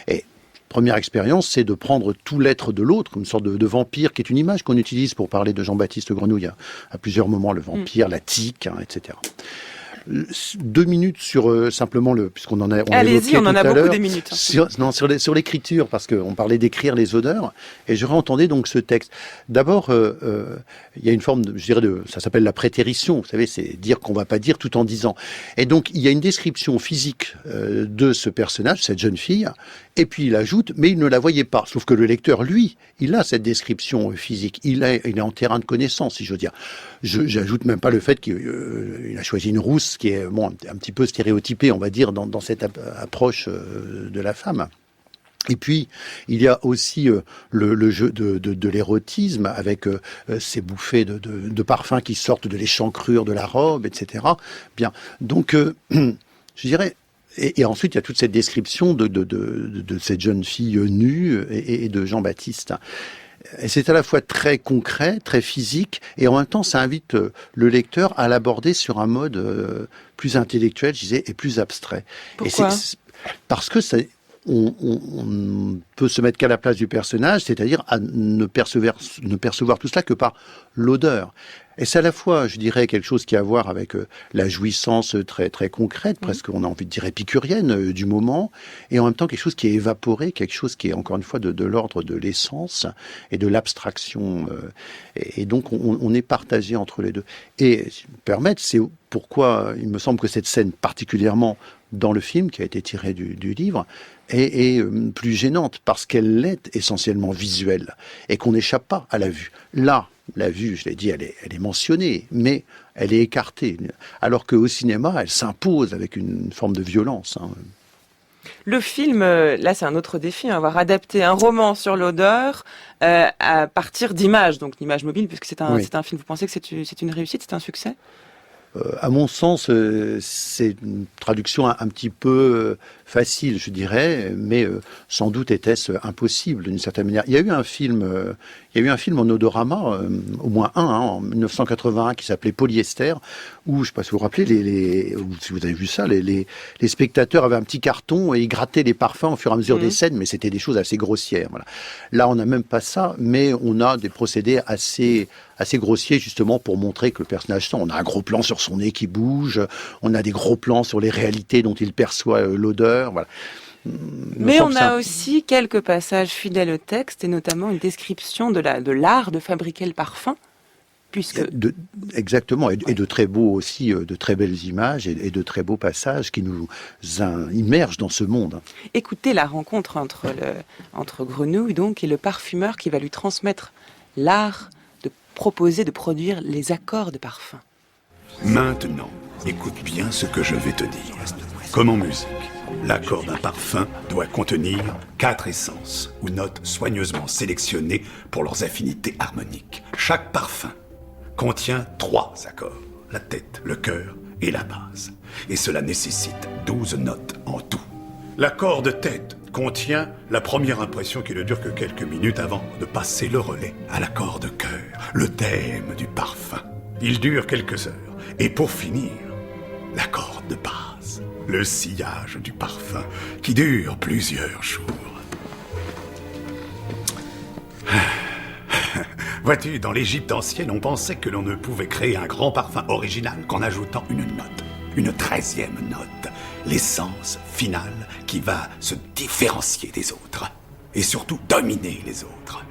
Et première expérience, c'est de prendre tout l'être de l'autre, comme une sorte de vampire, qui est une image qu'on utilise pour parler de Jean-Baptiste Grenouille à plusieurs moments, le vampire, la tique, etc. 2 minutes sur simplement puisqu'on en a Allez-y, on en a beaucoup des minutes. Sur l'écriture, parce qu'on parlait d'écrire les odeurs, et je réentendais donc ce texte. D'abord, il y a une forme, ça s'appelle la prétérition, vous savez, c'est dire qu'on va pas dire tout en disant. Et donc, il y a une description physique de ce personnage, cette jeune fille, et puis il ajoute, mais il ne la voyait pas. Sauf que le lecteur, lui, il a cette description physique. Il est en terrain de connaissance, si je veux dire. J'ajoute même pas le fait qu'il a choisi une rousse qui est un petit peu stéréotypée, on va dire, dans cette approche de la femme. Et puis, il y a aussi le jeu de l'érotisme avec ces bouffées de parfums qui sortent de l'échancrure de la robe, etc. Bien, donc, je dirais... Et ensuite, il y a toute cette description de cette jeune fille nue et de Jean-Baptiste. Et c'est à la fois très concret, très physique, et en même temps, ça invite le lecteur à l'aborder sur un mode plus intellectuel, je disais, et plus abstrait. Pourquoi ? Parce que on peut se mettre qu'à la place du personnage, c'est-à-dire à ne percevoir tout cela que par l'odeur. Et c'est à la fois, je dirais, quelque chose qui a à voir avec la jouissance très, très concrète, presque, on a envie de dire épicurienne du moment, et en même temps quelque chose qui est évaporé, quelque chose qui est, encore une fois, de l'ordre de l'essence et de l'abstraction. Et donc, on est partagé entre les deux. Et, si vous me permettez, c'est pourquoi il me semble que cette scène, particulièrement dans le film, qui a été tiré du livre, est plus gênante, parce qu'elle est essentiellement visuelle, et qu'on n'échappe pas à la vue. Là, la vue, je l'ai dit, elle est mentionnée, mais elle est écartée. Alors qu'au cinéma, elle s'impose avec une forme de violence. Le film, là c'est un autre défi, avoir adapté un roman sur l'odeur à partir d'images, donc d'images mobiles, puisque c'est un film. Vous pensez que c'est une réussite, c'est un succès ? À mon sens, c'est une traduction un petit peu facile, je dirais, mais sans doute était-ce impossible d'une certaine manière. Il y a eu un film en odorama, au moins un, en 1981, qui s'appelait Polyester, où, je ne sais pas si vous vous rappelez, si vous avez vu ça, les spectateurs avaient un petit carton et ils grattaient les parfums au fur et à mesure des scènes, mais c'était des choses assez grossières. Voilà. Là, on n'a même pas ça, mais on a des procédés assez grossiers, justement, pour montrer que le personnage sent. On a un gros plan sur son nez qui bouge, on a des gros plans sur les réalités dont il perçoit l'odeur. Voilà. Mais on a aussi quelques passages fidèles au texte, et notamment une description de l'art de fabriquer le parfum. Exactement, et de très beaux aussi, de très belles images et de très beaux passages qui nous immergent dans ce monde. Écoutez la rencontre entre Grenouille donc et le parfumeur qui va lui transmettre l'art de proposer, de produire les accords de parfum. Maintenant, écoute bien ce que je vais te dire. Comme en musique, l'accord d'un parfum doit contenir 4 essences ou notes soigneusement sélectionnées pour leurs affinités harmoniques. Chaque parfum contient 3 accords, la tête, le cœur et la base. Et cela nécessite 12 notes en tout. L'accord de tête contient la première impression qui ne dure que quelques minutes avant de passer le relais à l'accord de cœur, le thème du parfum. Il dure quelques heures. Et pour finir, l'accord de base, le sillage du parfum qui dure plusieurs jours. Vois-tu, dans l'Égypte ancienne, on pensait que l'on ne pouvait créer un grand parfum original qu'en ajoutant une note, une 13e note, l'essence finale qui va se différencier des autres et surtout dominer les autres.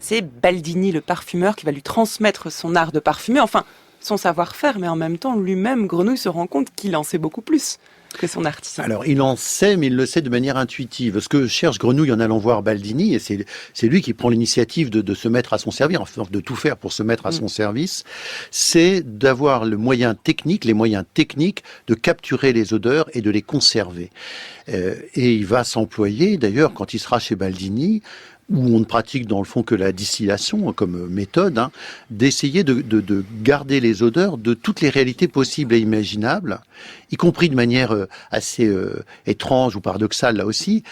C'est Baldini, le parfumeur, qui va lui transmettre son art de parfumer, enfin son savoir-faire, mais en même temps, lui-même, Grenouille se rend compte qu'il en sait beaucoup plus que son artisan. Alors, il en sait, mais il le sait de manière intuitive. Ce que cherche Grenouille en allant voir Baldini, et c'est lui qui prend l'initiative de se mettre à son service, enfin, de tout faire pour se mettre à son service, c'est d'avoir les moyens techniques de capturer les odeurs et de les conserver. Et il va s'employer, d'ailleurs, quand il sera chez Baldini, où on ne pratique dans le fond que la distillation comme méthode, d'essayer de garder les odeurs de toutes les réalités possibles et imaginables, y compris de manière assez étrange ou paradoxale là aussi,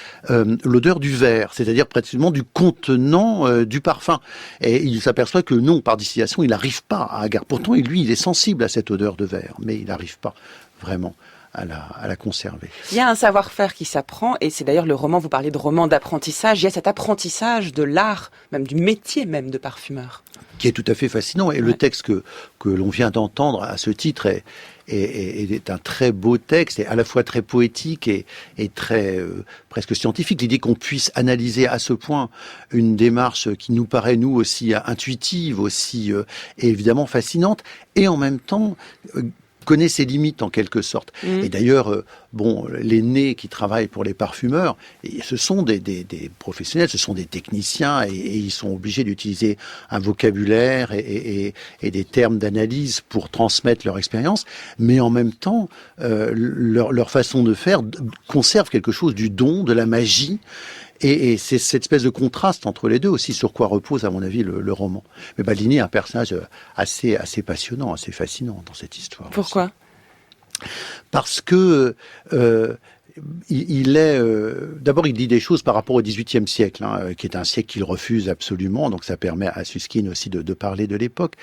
l'odeur du verre, c'est-à-dire précisément du contenant du parfum. Et il s'aperçoit que non, par distillation, il n'arrive pas à garder. Pourtant, lui, il est sensible à cette odeur de verre, mais il n'arrive pas vraiment la conserver. Il y a un savoir-faire qui s'apprend, et c'est d'ailleurs le roman, vous parlez de roman d'apprentissage, il y a cet apprentissage de l'art, même du métier même de parfumeur. Qui est tout à fait fascinant. Et le texte que l'on vient d'entendre à ce titre est un très beau texte, et à la fois très poétique et très presque scientifique. L'idée qu'on puisse analyser à ce point une démarche qui nous paraît, nous, aussi intuitive, aussi évidemment fascinante, et en même temps connaît ses limites en quelque sorte. Et d'ailleurs, les nés qui travaillent pour les parfumeurs, ce sont des professionnels, ce sont des techniciens, et ils sont obligés d'utiliser un vocabulaire et des termes d'analyse pour transmettre leur expérience, mais en même temps, leur façon de faire conserve quelque chose du don, de la magie. Et c'est cette espèce de contraste entre les deux aussi sur quoi repose, à mon avis, le roman. Mais Baldini est un personnage assez passionnant, assez fascinant dans cette histoire. Pourquoi ? Parce que il est d'abord il dit des choses par rapport au XVIIIe siècle, qui est un siècle qu'il refuse absolument. Donc ça permet à Suskind aussi de parler de l'époque.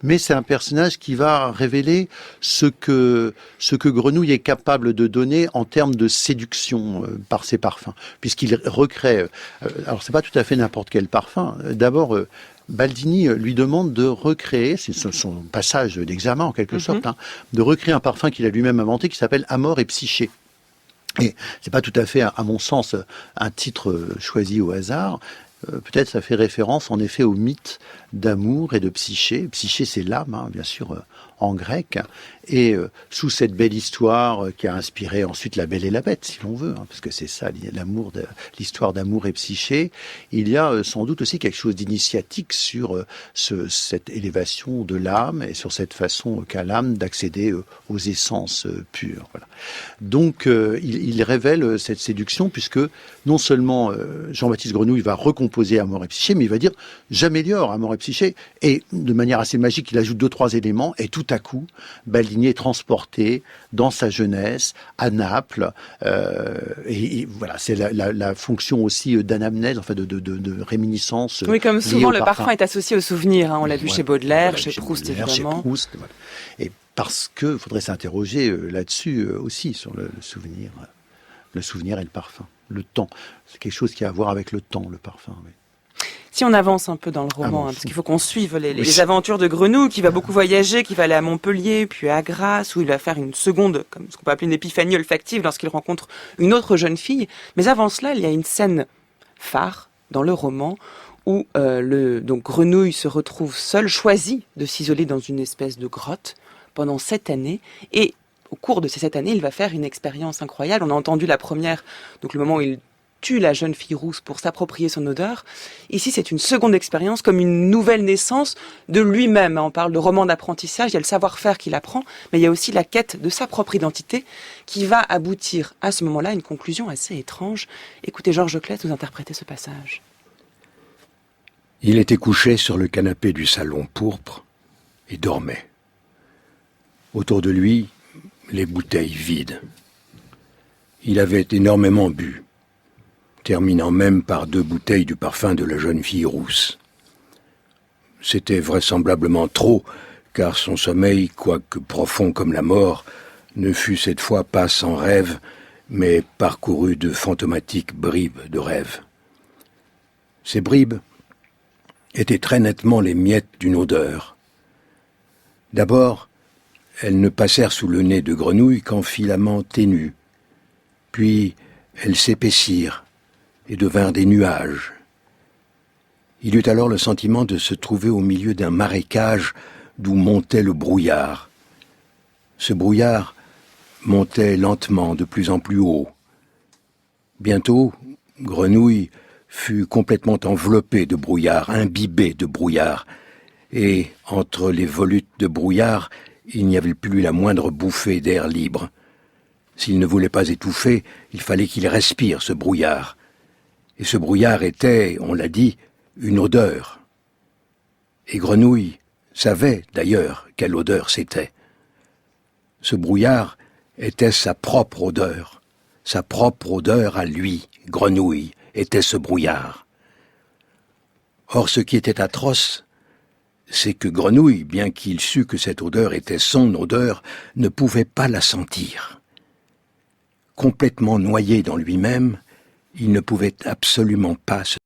Mais c'est un personnage qui va révéler ce que Grenouille est capable de donner en termes de séduction par ses parfums, puisqu'il recrée. Alors c'est pas tout à fait n'importe quel parfum. D'abord. Baldini lui demande de recréer, c'est son passage d'examen en quelque sorte, de recréer un parfum qu'il a lui-même inventé qui s'appelle Amor et Psyché. Et c'est pas tout à fait, à mon sens, un titre choisi au hasard. Peut-être ça fait référence en effet au mythe d'amour et de Psyché. Psyché, c'est l'âme, bien sûr, en grec. Et sous cette belle histoire qui a inspiré ensuite La Belle et la Bête, si l'on veut, parce que c'est ça, l'histoire d'amour et Psyché, il y a sans doute aussi quelque chose d'initiatique sur cette élévation de l'âme et sur cette façon qu'a l'âme d'accéder aux essences pures. Voilà. Donc, il révèle cette séduction, puisque non seulement Jean-Baptiste Grenouille va recomposer Amor et Psyché, mais il va dire « j'améliore Amor et Psyché », et de manière assez magique, il ajoute 2-3 éléments, et tout à coup, Baldini est transporté dans sa jeunesse, à Naples, et voilà, c'est la fonction aussi d'anamnèse, enfin de réminiscence. Oui, comme souvent le parfum est associé au souvenir, on l'a vu chez Baudelaire, chez Proust évidemment. Chez Proust, voilà. Et parce que faudrait s'interroger là-dessus aussi, sur le souvenir et le parfum. Le temps, c'est quelque chose qui a à voir avec le temps, le parfum, oui. Si on avance un peu dans le roman, parce qu'il faut qu'on suive les aventures de Grenouille, qui va beaucoup voyager, qui va aller à Montpellier, puis à Grasse, où il va faire une seconde, comme ce qu'on peut appeler une épiphanie olfactive, lorsqu'il rencontre une autre jeune fille. Mais avant cela, il y a une scène phare dans le roman, où donc Grenouille se retrouve seul, choisit de s'isoler dans une espèce de grotte pendant 7 années, et au cours de ces 7 années, il va faire une expérience incroyable. On a entendu la première, donc le moment où il tue la jeune fille rousse pour s'approprier son odeur. Ici, c'est une seconde expérience, comme une nouvelle naissance de lui-même. On parle de roman d'apprentissage, il y a le savoir-faire qu'il apprend, mais il y a aussi la quête de sa propre identité qui va aboutir à ce moment-là à une conclusion assez étrange. Écoutez Georges Claes nous interpréter ce passage. Il était couché sur le canapé du salon pourpre et dormait. Autour de lui, les bouteilles vides. Il avait énormément bu, terminant même par 2 bouteilles du parfum de la jeune fille rousse. C'était vraisemblablement trop, car son sommeil, quoique profond comme la mort, ne fut cette fois pas sans rêve, mais parcouru de fantomatiques bribes de rêve. Ces bribes étaient très nettement les miettes d'une odeur. D'abord, elles ne passèrent sous le nez de Grenouille qu'en filaments ténus. Puis, elles s'épaissirent et devinrent des nuages. Il eut alors le sentiment de se trouver au milieu d'un marécage d'où montait le brouillard. Ce brouillard montait lentement de plus en plus haut. Bientôt, Grenouille fut complètement enveloppé de brouillard, imbibé de brouillard, et entre les volutes de brouillard, il n'y avait plus la moindre bouffée d'air libre. S'il ne voulait pas étouffer, il fallait qu'il respire ce brouillard. Et ce brouillard était, on l'a dit, une odeur. Et Grenouille savait d'ailleurs quelle odeur c'était. Ce brouillard était sa propre odeur à lui, Grenouille, était ce brouillard. Or, ce qui était atroce, c'est que Grenouille, bien qu'il sût que cette odeur était son odeur, ne pouvait pas la sentir. complètement noyé dans lui-même, il ne pouvait absolument pas se